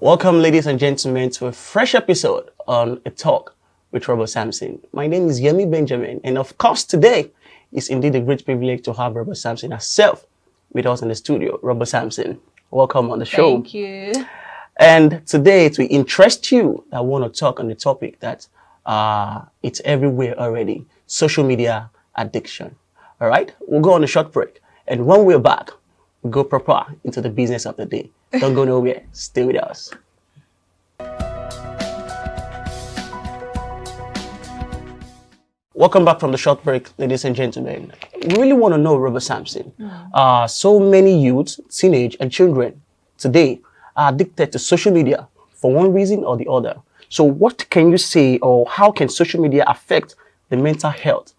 Welcome, ladies and gentlemen, to a fresh episode on A Talk with Robert Sampson. My name is Yemi Benjamin, and of course, today is indeed a great privilege to have Robert Sampson herself with us in the studio. Robert Sampson, welcome on the show. Thank you. And today, to interest you, I want to talk on the topic that it's everywhere already: social media addiction. All right, we'll go on a short break, and when we're back, we'll go proper into the business of the day. Don't go nowhere. Stay with us. Welcome back from the short break, ladies and gentlemen. We really want to know, Robert Sampson. So many youths, teenage and children today are addicted to social media for one reason or the other. So what can you say, or how can social media affect the mental health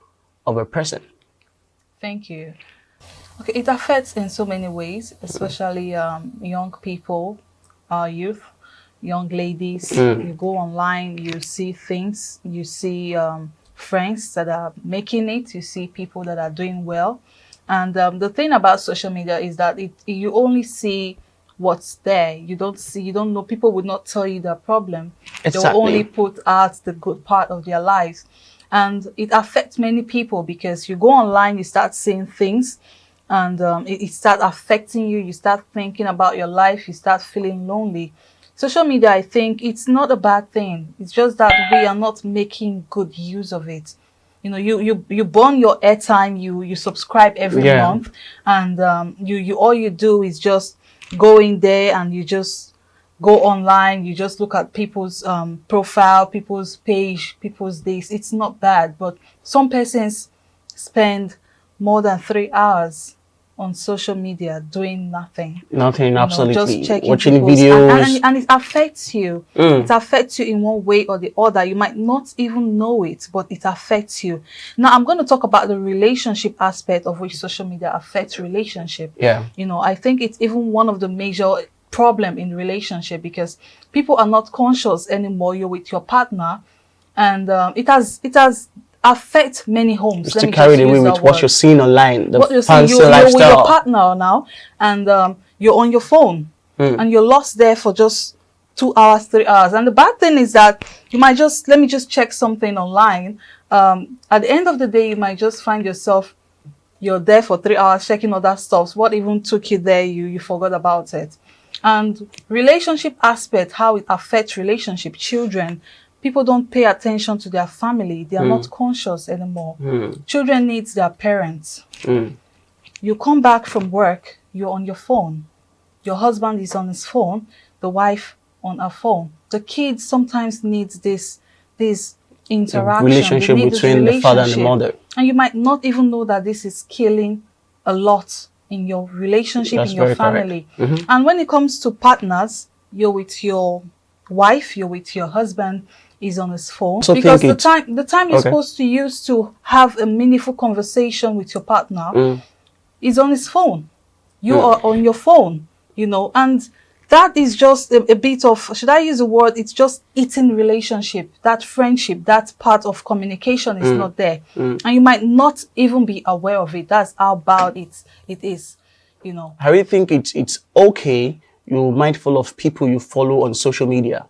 of a person? Thank you. Okay, it affects in so many ways, especially young people, youth, young ladies. You go online, you see things, you see friends that are making it, you see people that are doing well. And the thing about social media is that you only see what's there. You don't know, people would not tell you their problem. Exactly. They'll only put out the good part of their lives. And it affects many people because you go online, you start seeing things, and it starts affecting you. You start thinking about your life. You start feeling lonely. Social media, I think, it's not a bad thing. It's just that we are not making good use of it. You know, you burn your airtime. You subscribe every month, and you all you do is just go in there and you just go online. You just look at people's profile, people's page, people's this. It's not bad, but some persons spend more than 3 hours on social media doing nothing. Nothing, absolutely. Just checking watching people's, videos. and it affects you. It affects you in one way or the other. You might not even know it, but it affects you. Now, I'm going to talk about the relationship aspect of which social media affects relationship. Yeah. You know, I think it's even one of the major problem in relationship because people are not conscious anymore. You're with your partner, and it has affect many homes. Just to carry away with what you're seeing online, the fancy you're lifestyle. with your partner now, and you're on your phone, and you're lost there for just 2 hours, 3 hours. And the bad thing is that you might just, let me just check something online. At the end of the day, you might just find yourself, you're there for 3 hours checking other stuff. What even took you there? You forgot about it. And relationship aspect, how it affects relationship, children. People don't pay attention to their family. They are not conscious anymore. Children need their parents. You come back from work, you're on your phone. Your husband is on his phone, the wife on her phone. The kids sometimes need this interaction. Relationship between the father and the mother. And you might not even know that this is killing a lot in your relationship, in your family. And when it comes to partners, you're with your wife, you're with your husband, is on his phone, because the time you're supposed to use to have a meaningful conversation with your partner is on his phone. You are on your phone, you know, and that is just a bit of, should I use the word, it's just eating relationship. That friendship, that part of communication is not there. And you might not even be aware of it. That's how bad it is, you know. I really think it's okay. You're mindful of people you follow on social media.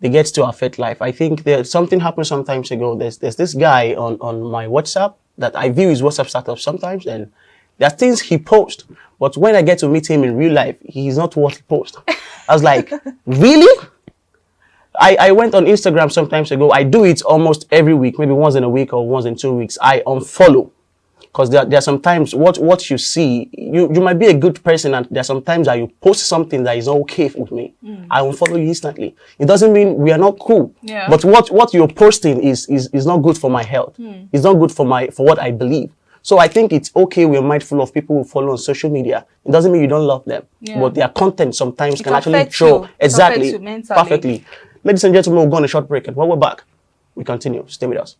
They get to affect life. I think there's something happened some times ago. There's this guy on my WhatsApp that I view his WhatsApp status sometimes, and there are things he posts, but when I get to meet him in real life, he's not what he posts. I was like, really? I went on Instagram some times ago. I do it almost every week, maybe once in a week or once in 2 weeks. I unfollow. Because there are sometimes what you see, you might be a good person, and there are sometimes that you post something that is okay with me. I unfollow you instantly. It doesn't mean we are not cool. Yeah. But what you're posting is not good for my health. It's not good for what I believe. So I think it's okay we're mindful of people who follow on social media. It doesn't mean you don't love them. Yeah. But their content sometimes can actually affects show you. exactly It affects you mentally. perfectly. Ladies and gentlemen, we'll go on a short break, and when we're back, we continue. Stay with us.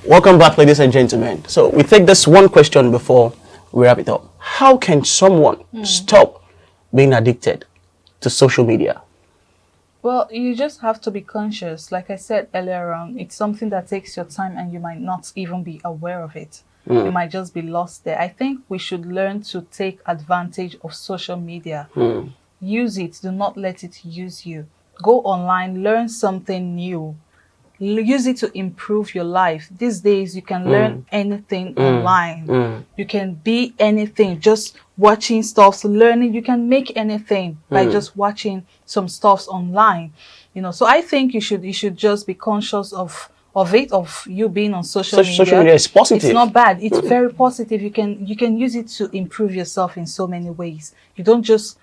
Welcome back, ladies and gentlemen. So we take this one question before we wrap it up. How can someone stop being addicted to social media? Well, you just have to be conscious. Like I said earlier on, it's something that takes your time and you might not even be aware of it. you might just be lost there. I think we should learn to take advantage of social media. Use it, do not let it use you. Go online, learn something new. Use it to improve your life. These days, you can learn anything online. You can be anything, just watching stuff, learning. You can make anything by just watching some stuffs online. You know, so I think you should just be conscious of you being on social media. Social media is positive. It's not bad. It's very positive. You can use it to improve yourself in so many ways. You don't just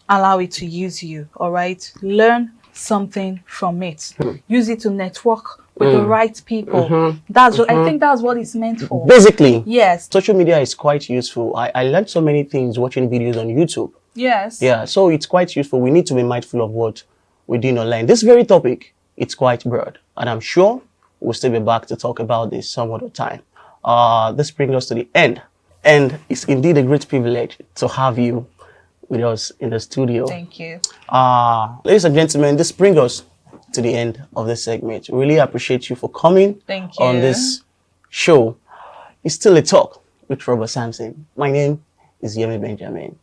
allow it to use you. All right, learn something from it. Use it to network with the right people. That's what I think that's what it's meant for. Basically, yes, social media is quite useful. I learned so many things watching videos on YouTube. yes, Yeah, so it's quite useful. We need to be mindful of what we're doing online. This very topic, it's quite broad, and I'm sure we'll still be back to talk about this some other time. This brings us to the end, and it's indeed a great privilege to have you with us in the studio. Thank you. Ladies and gentlemen, this brings us to the end of this segment. Really appreciate you for coming Thank you. on this show. It's still a talk with Robert Sampson. My name is Yemi Benjamin.